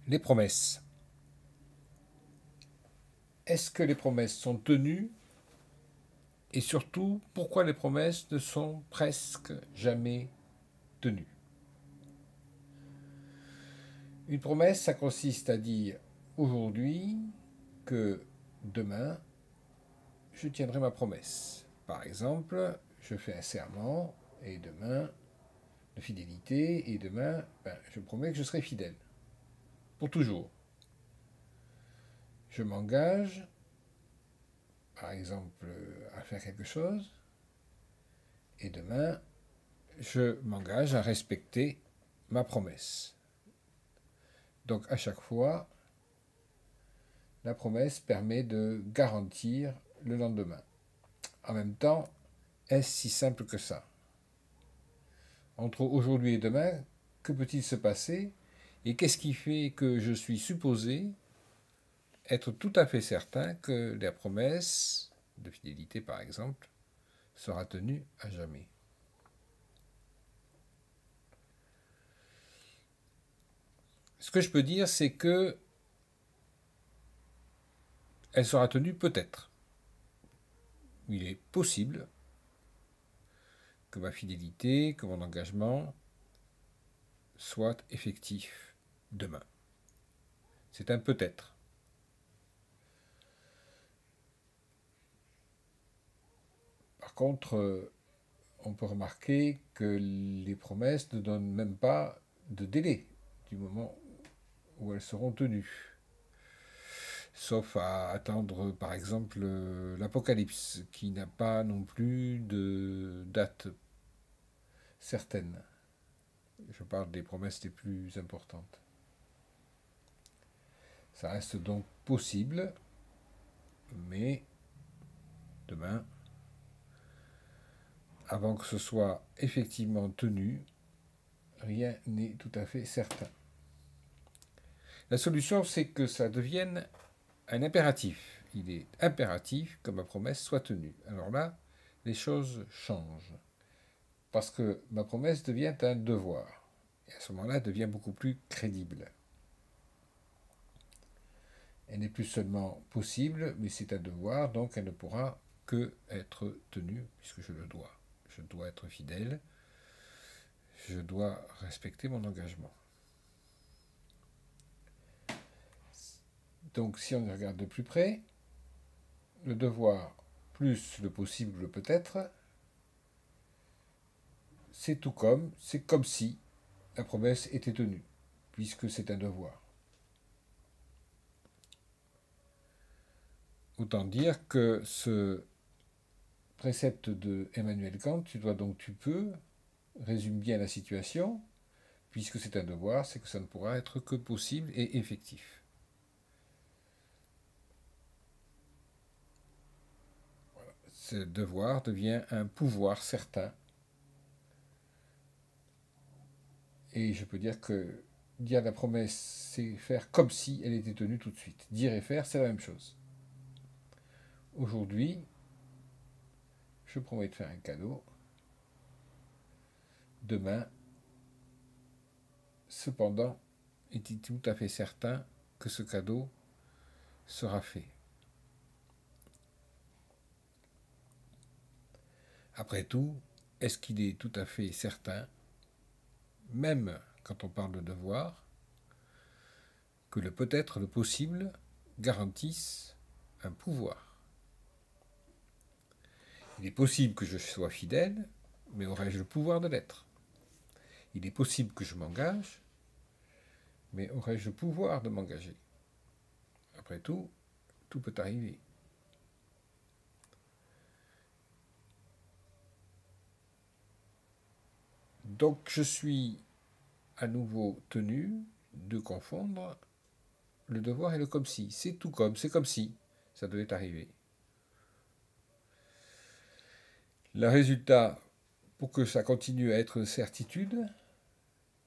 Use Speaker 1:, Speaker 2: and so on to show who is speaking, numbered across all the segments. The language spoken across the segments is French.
Speaker 1: Les promesses. Est-ce que les promesses sont tenues? Et surtout, pourquoi les promesses ne sont presque jamais tenues? Une promesse, ça consiste à dire aujourd'hui que demain, je tiendrai ma promesse. Par exemple, je fais un serment et demain, de fidélité, et demain, je promets que je serai fidèle. Pour toujours. Je m'engage, par exemple, à faire quelque chose, et demain, je m'engage à respecter ma promesse. Donc à chaque fois, la promesse permet de garantir le lendemain. En même temps, est-ce si simple que ça? Entre aujourd'hui et demain, que peut-il se passer? Et qu'est-ce qui fait que je suis supposé être tout à fait certain que la promesse de fidélité, par exemple, sera tenue à jamais? Ce que je peux dire, c'est que elle sera tenue peut-être. Il est possible que ma fidélité, que mon engagement soit effectif demain. C'est un peut-être. Par contre, on peut remarquer que les promesses ne donnent même pas de délai du moment où elles seront tenues. Sauf à attendre, par exemple, l'Apocalypse, qui n'a pas non plus de date certaine. Je parle des promesses les plus importantes. Ça reste donc possible, mais demain, avant que ce soit effectivement tenu, rien n'est tout à fait certain. La solution, c'est que ça devienne un impératif. Il est impératif que ma promesse soit tenue. Alors là, les choses changent. Parce que ma promesse devient un devoir. Et à ce moment-là, elle devient beaucoup plus crédible. Elle n'est plus seulement possible, mais c'est un devoir, donc elle ne pourra que être tenue, puisque je le dois. Je dois être fidèle, je dois respecter mon engagement. Donc si on regarde de plus près, le devoir plus le possible peut-être, c'est comme si la promesse était tenue, puisque c'est un devoir. Autant dire que ce précepte de Emmanuel Kant, tu peux, résume bien la situation, puisque c'est un devoir, c'est que ça ne pourra être que possible et effectif. Ce devoir devient un pouvoir certain. Et je peux dire que dire la promesse, c'est faire comme si elle était tenue tout de suite. Dire et faire, c'est la même chose. Aujourd'hui, je promets de faire un cadeau. Demain, cependant, est-il tout à fait certain que ce cadeau sera fait? Après tout, est-ce qu'il est tout à fait certain, même quand on parle de devoir, que le peut-être, le possible, garantisse un pouvoir? Il est possible que je sois fidèle, mais aurais-je le pouvoir de l'être? Il est possible que je m'engage, mais aurais-je le pouvoir de m'engager? Après tout, tout peut arriver. Donc je suis à nouveau tenu de confondre le devoir et le comme si. C'est tout comme, c'est comme si ça devait arriver. Le résultat, pour que ça continue à être une certitude,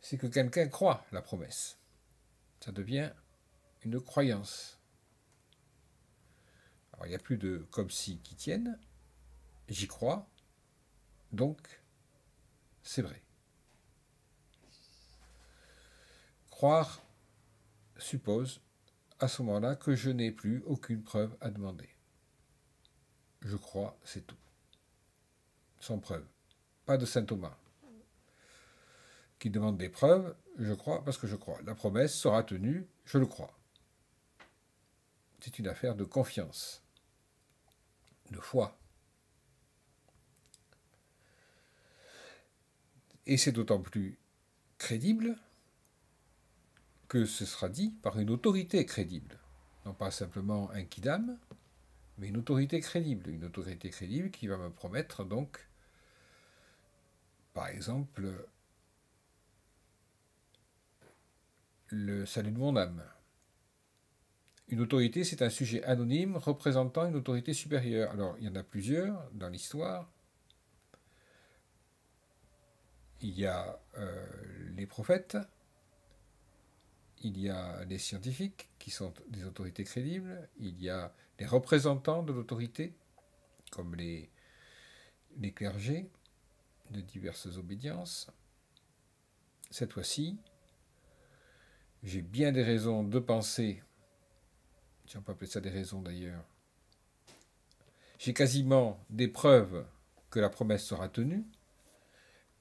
Speaker 1: c'est que quelqu'un croit la promesse. Ça devient une croyance. Alors il n'y a plus de comme si qui tiennent, j'y crois, donc c'est vrai. Croire, suppose à ce moment-là que je n'ai plus aucune preuve à demander. Je crois, c'est tout. Sans preuve. Pas de saint Thomas qui demande des preuves, je crois parce que je crois. La promesse sera tenue, je le crois. C'est une affaire de confiance, de foi. Et c'est d'autant plus crédible que ce sera dit par une autorité crédible. Non pas simplement un quidam, mais une autorité crédible. Une autorité crédible qui va me promettre donc, par exemple, le salut de mon âme. Une autorité, c'est un sujet anonyme représentant une autorité supérieure. Alors, il y en a plusieurs dans l'histoire. Il y a les prophètes, il y a les scientifiques qui sont des autorités crédibles, il y a les représentants de l'autorité, comme les clergés de diverses obédiences. Cette fois-ci, j'ai bien des raisons de penser, si on peut appeler ça des raisons d'ailleurs, j'ai quasiment des preuves que la promesse sera tenue,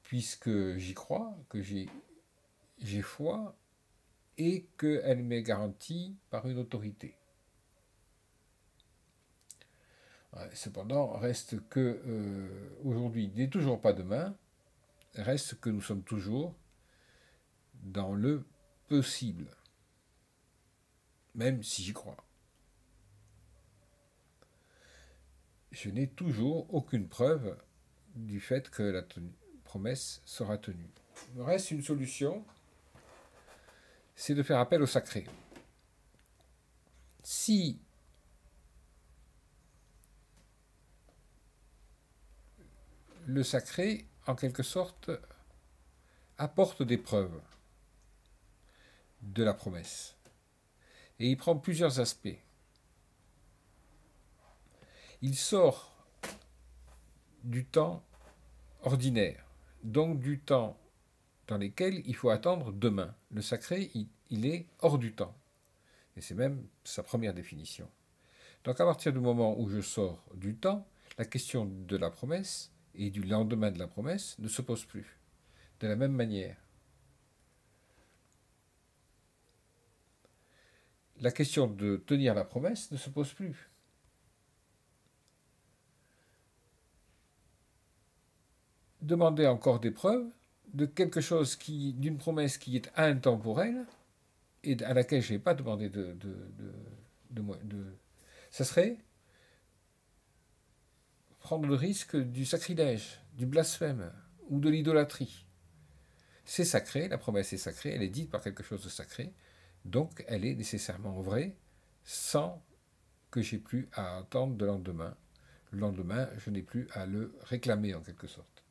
Speaker 1: puisque j'y crois, que j'ai foi, et qu'elle m'est garantie par une autorité. Cependant, reste que aujourd'hui, il n'est toujours pas demain, reste que nous sommes toujours dans le possible, même si j'y crois. Je n'ai toujours aucune preuve du fait que la promesse sera tenue. Il me reste une solution, c'est de faire appel au sacré. Si le sacré, en quelque sorte, apporte des preuves de la promesse, et il prend plusieurs aspects. Il sort du temps ordinaire, donc du temps dans lequel il faut attendre demain. Le sacré, il est hors du temps. Et c'est même sa première définition. Donc à partir du moment où je sors du temps, la question de la promesse et du lendemain de la promesse ne se pose plus. De la même manière. La question de tenir la promesse ne se pose plus. Demander encore des preuves de quelque chose d'une promesse qui est intemporelle et à laquelle je n'ai pas demandé ça serait prendre le risque du sacrilège, du blasphème ou de l'idolâtrie. C'est sacré, la promesse est sacrée, elle est dite par quelque chose de sacré, donc elle est nécessairement vraie sans que j'ai plus à attendre de lendemain. Le lendemain, je n'ai plus à le réclamer en quelque sorte.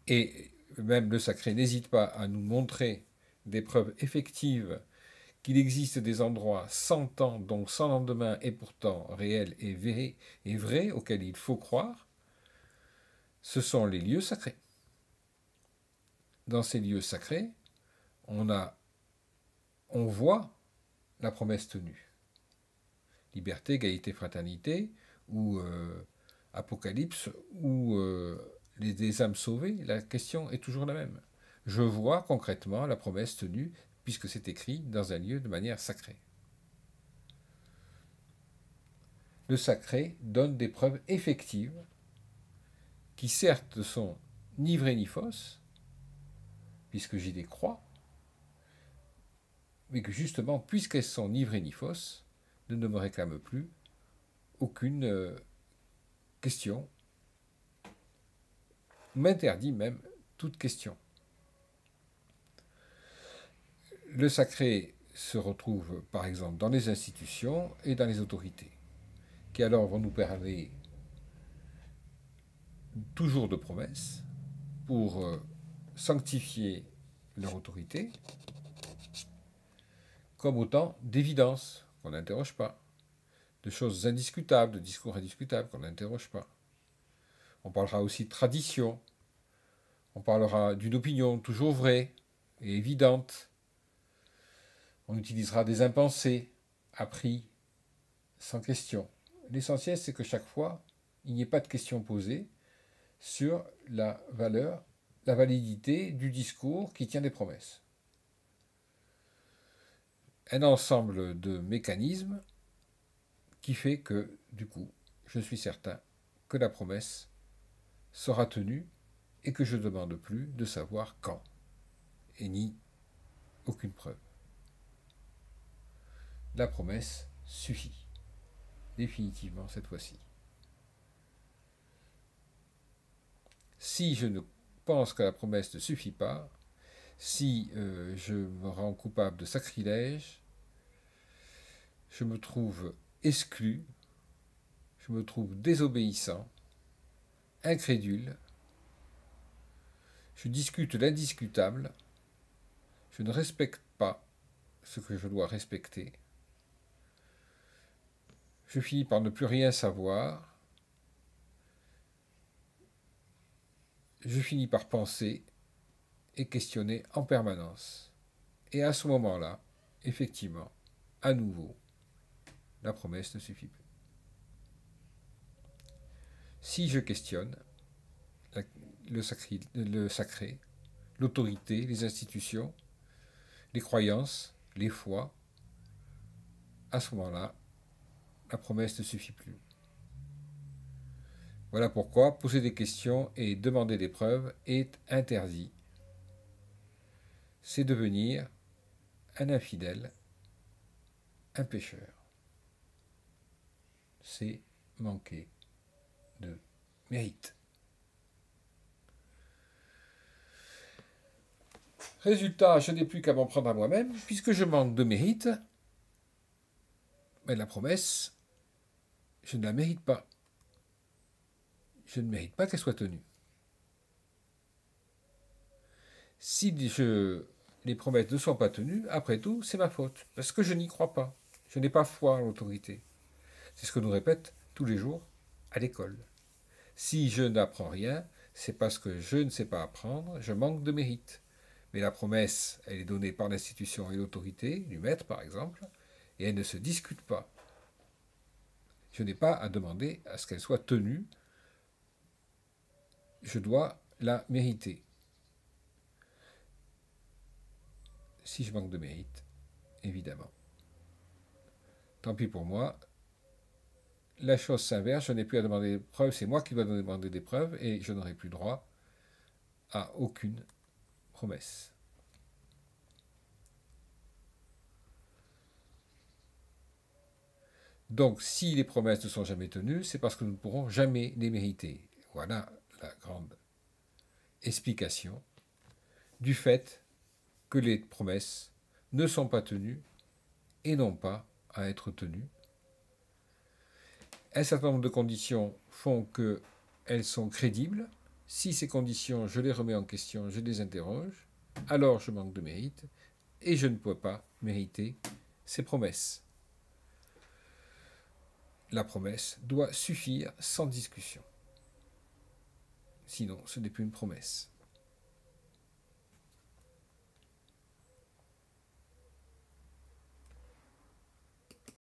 Speaker 1: Et même le sacré n'hésite pas à nous montrer des preuves effectives qu'il existe des endroits sans temps, donc sans lendemain, et pourtant réels et vrais, auxquels il faut croire. Ce sont les lieux sacrés. Dans ces lieux sacrés, on voit la promesse tenue. Liberté, égalité, fraternité, ou Apocalypse, ou des âmes sauvées, la question est toujours la même. Je vois concrètement la promesse tenue, puisque c'est écrit dans un lieu de manière sacrée. Le sacré donne des preuves effectives, qui certes ne sont ni vraies ni fausses, puisque j'y les crois, mais que justement, puisqu'elles sont ni vraies ni fausses, ne me réclament plus aucune question, m'interdit même toute question. Le sacré se retrouve par exemple dans les institutions et dans les autorités, qui alors vont nous parler toujours de promesses pour sanctifier leur autorité, comme autant d'évidences qu'on n'interroge pas, de choses indiscutables, de discours indiscutables qu'on n'interroge pas. On parlera aussi de tradition, on parlera d'une opinion toujours vraie, et évidente. On utilisera des impensés, appris, sans question. L'essentiel, c'est que chaque fois, il n'y ait pas de question posée sur la valeur, la validité du discours qui tient des promesses. Un ensemble de mécanismes qui fait que, du coup, je suis certain que la promesse sera tenue et que je ne demande plus de savoir quand, et ni aucune preuve. La promesse suffit, définitivement cette fois-ci. Si je ne pense que la promesse ne suffit pas, si je me rends coupable de sacrilège, je me trouve exclu, je me trouve désobéissant, incrédule, je discute l'indiscutable, je ne respecte pas ce que je dois respecter, je finis par ne plus rien savoir, je finis par penser et questionner en permanence. Et à ce moment-là, effectivement, à nouveau, la promesse ne suffit plus. Si je questionne le sacré, l'autorité, les institutions, les croyances, les foi, à ce moment-là, la promesse ne suffit plus. Voilà pourquoi poser des questions et demander des preuves est interdit. C'est devenir un infidèle, un pécheur. C'est manquer de mérite. Résultat, je n'ai plus qu'à m'en prendre à moi-même, puisque je manque de mérite, mais la promesse, je ne la mérite pas. Je ne mérite pas qu'elle soit tenue. Si les promesses ne sont pas tenues, après tout, c'est ma faute, parce que je n'y crois pas. Je n'ai pas foi en l'autorité. C'est ce que nous répète tous les jours à l'école. Si je n'apprends rien, c'est parce que je ne sais pas apprendre, je manque de mérite. Mais la promesse, elle est donnée par l'institution et l'autorité, du maître par exemple, et elle ne se discute pas. Je n'ai pas à demander à ce qu'elle soit tenue, je dois la mériter. Si je manque de mérite, évidemment. Tant pis pour moi. La chose s'inverse, je n'ai plus à demander des preuves, c'est moi qui dois demander des preuves et je n'aurai plus droit à aucune promesse. Donc, si les promesses ne sont jamais tenues, c'est parce que nous ne pourrons jamais les mériter. Voilà la grande explication du fait que les promesses ne sont pas tenues et n'ont pas à être tenues. Un certain nombre de conditions font qu'elles sont crédibles. Si ces conditions, je les remets en question, je les interroge, alors je manque de mérite et je ne peux pas mériter ces promesses. La promesse doit suffire sans discussion. Sinon, ce n'est plus une promesse.